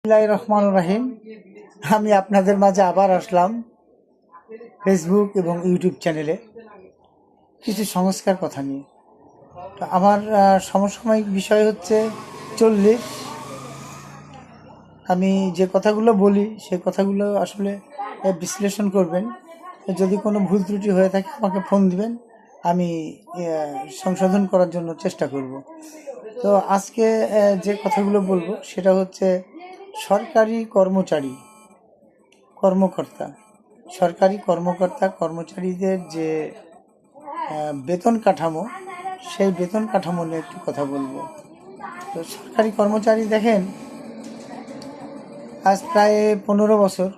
বিসমিল্লাহির রহমানির রহিম। আমি আপনাদের মাঝে আবার আসলাম ফেসবুক এবং ইউটিউব চ্যানেলে কিছু সংস্কার কথা নিয়ে। তো আমার সমসাময়িক বিষয় হচ্ছে 40। আমি যে কথাগুলো বলি সেই কথাগুলো আসলে বিশ্লেষণ করবেন। যদি কোনো ভুল ত্রুটি হয়ে থাকে আমাকে ফোন দিবেন, আমি সংশোধন করার জন্য চেষ্টা করব। তো আজকে যে কথাগুলো বলবো সেটা হচ্ছে সরকারি কর্মচারীদের যে বেতন কাঠামো, সেই বেতন কাঠামো নিয়ে একটু কথা বলবো। তো সরকারি কর্মচারী দেখেন, আজ প্রায় 15 বছর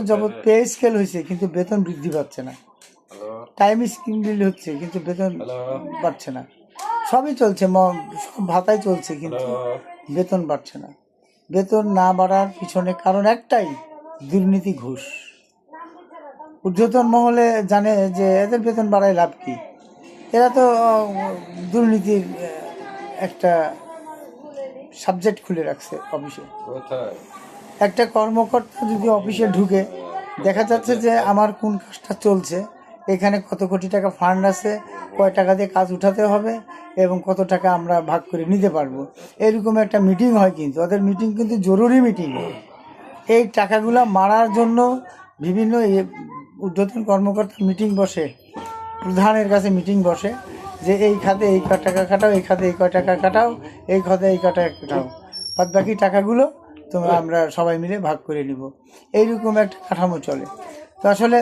যাবৎ পে স্কেল হয়েছে, কিন্তু বেতন বৃদ্ধি পাচ্ছে না। টাইম স্কেল হচ্ছে কিন্তু বেতন বাড়ছে না। সবই চলছে, সব ভাতাই চলছে, কিন্তু বেতন বাড়ছে না। বেতন না বাড়ার পিছনে কারণ একটাই, দুর্নীতি, ঘুষ। ঊর্ধ্বতন মহলে জানে যে এদের বেতন বাড়ায় লাভ কি। এরা তো দুর্নীতির একটা সাবজেক্ট খুলে রাখছে অফিসে। একটা কর্মকর্তা যদি অফিসে ঢুকে, দেখা যাচ্ছে যে আমার কোন কাজটা চলছে, এখানে কত কোটি টাকা ফান্ড আছে, কয় টাকা দিয়ে কাজ উঠাতে হবে এবং কত টাকা আমরা ভাগ করে নিতে পারবো, এরকম একটা মিটিং হয়। কিন্তু ওদের মিটিং কিন্তু জরুরি মিটিং। এই টাকাগুলো মারার জন্য বিভিন্ন ঊর্ধ্বতন কর্মকর্তা মিটিং বসে, প্রধানের কাছে মিটিং বসে যে এই খাতে এই ক টাকা কাটাও, এই খাতে এই ক টাকা কাটাও, এই খাতে এই ক টাকা কাটাও, বাদ বাকি টাকাগুলো তোমরা আমরা সবাই মিলে ভাগ করে নিব। এইরকম একটা কাঠামো চলে। তো আসলে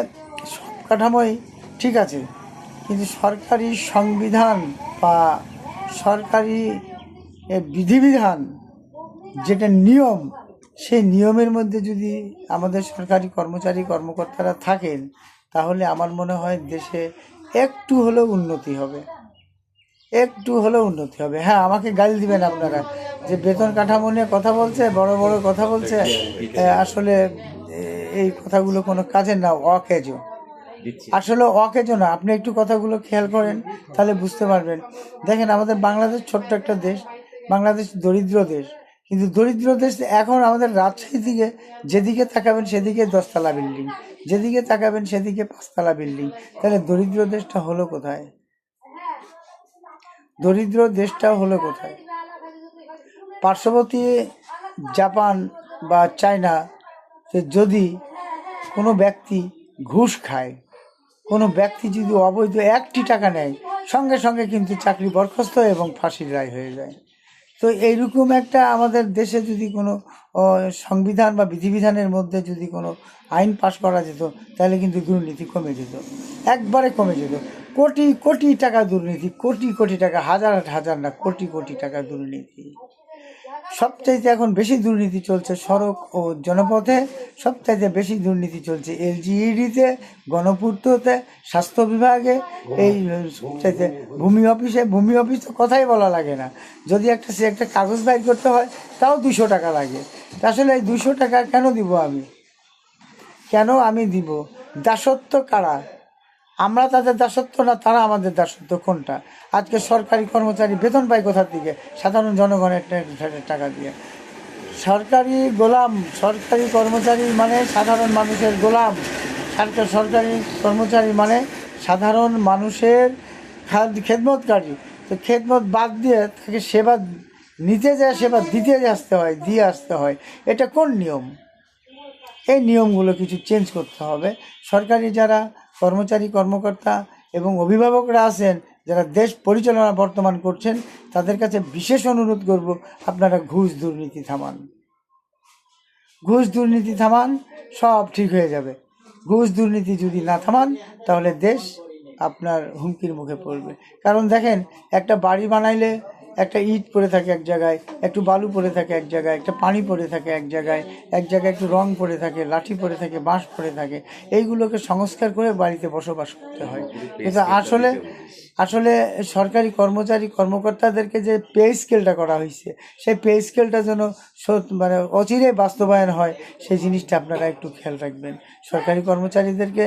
সব কাঠামোই ঠিক আছে, কিন্তু সরকারি সংবিধান বা সরকারি বিধিবিধান যেটা নিয়ম, সেই নিয়মের মধ্যে যদি আমাদের সরকারি কর্মচারী-কর্মকর্তারা থাকেন, তাহলে আমার মনে হয় দেশে একটু হলেও উন্নতি হবে। হ্যাঁ, আমাকে গালি দিবেন আপনারা যে বেতন কাঠামো নিয়ে কথা বলছে, বড় বড় কথা বলছে, আসলে এই কথাগুলো কোনো কাজের না, আসলে অকেজো না। আপনি একটু কথাগুলো খেয়াল করেন, তাহলে বুঝতে পারবেন। দেখেন, আমাদের বাংলাদেশ ছোট্ট একটা দেশ, বাংলাদেশ দরিদ্র দেশ, কিন্তু দরিদ্র দেশ এখন আমাদের রাজশাহী থেকে যেদিকে তাকাবেন সেদিকে 10তলা বিল্ডিং, যেদিকে তাকাবেন সেদিকে 5তলা বিল্ডিং। তাহলে দরিদ্র দেশটা হলো কোথায়? পার্শ্ববর্তী জাপান বা চায়না, যদি কোনো ব্যক্তি ঘুষ খায়, কোনো ব্যক্তি যদি অবৈধ 1টি টাকা নেয়, সঙ্গে সঙ্গে কিন্তু চাকরি বরখাস্ত এবং ফাঁসির রায় হয়ে যায়। তো এইরকম একটা আমাদের দেশে যদি কোনো সংবিধান বা বিধিবিধানের মধ্যে যদি কোনো আইন পাশ করা যেত, তাহলে কিন্তু দুর্নীতি কমে যেত, একবারে কমে যেত। কোটি কোটি টাকা দুর্নীতি, কোটি কোটি টাকা, হাজার হাজার না, কোটি কোটি টাকা দুর্নীতি। সবচাইতে এখন বেশি দুর্নীতি চলছে সড়ক ও জনপথে, সবচাইতে বেশি দুর্নীতি চলছে এলজিইডিতে, গণপূর্ততে, স্বাস্থ্য বিভাগে, এই সবচাইতে ভূমি অফিস তো কথাই বলা লাগে না। যদি একটা কাগজ বাইর করতে হয়, তাও 200 টাকা লাগে। আসলে এই 200 টাকা কেন আমি দিব? দাসত্ব কারা? আমরা তাদের দাসত্ব না তারা আমাদের দাসত্ব? কোনটা? আজকে সরকারি কর্মচারী বেতন পায় কোথার দিকে? সাধারণ জনগণের টাকা দিয়ে। সরকারি কর্মচারী মানে সাধারণ মানুষের গোলাম। সরকারি কর্মচারী মানে সাধারণ মানুষের খেদমতকারী। তো খেদমত বাদ দিয়ে তাকে সেবা নিতে যায়, সেবা দিয়ে আসতে হয়। এটা কোন নিয়ম? এই নিয়মগুলো কিছু চেঞ্জ করতে হবে। সরকারি যারা কর্মচারী-কর্মকর্তা এবং অভিভাবকরা আছেন, যারা দেশ পরিচালনা বর্তমান করছেন, তাদের কাছে বিশেষ অনুরোধ করব, আপনারা ঘুষ দুর্নীতি থামান, সব ঠিক হয়ে যাবে। ঘুষ দুর্নীতি যদি না থামান, তাহলে দেশ আপনার হুমকির মুখে পড়বে। কারণ দেখেন, একটা বাড়ি বানাইলে একটা ইট পড়ে থাকে এক জায়গায়, একটু বালু পড়ে থাকে এক জায়গায়, একটা পানি পড়ে থাকে এক জায়গায় একটু রং পড়ে থাকে, লাঠি পড়ে থাকে, বাঁশ পড়ে থাকে। এইগুলোকে সংস্কার করে বাড়িতে বসবাস করতে হয়। কিন্তু আসলে সরকারি কর্মচারী-কর্মকর্তাদেরকে যে পে স্কেলটা করা হয়েছে, সেই পে স্কেলটা যেন অচিরে বাস্তবায়ন হয়, সেই জিনিসটা আপনারা একটু খেয়াল রাখবেন। সরকারি কর্মচারীদেরকে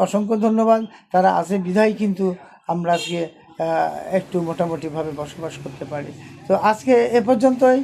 অসংখ্য ধন্যবাদ। তারা আছে বিধায় কিন্তু আমরা আজকে একটু মোটামুটিভাবে বসবাস করতে পারি। তো আজকে এ পর্যন্তই।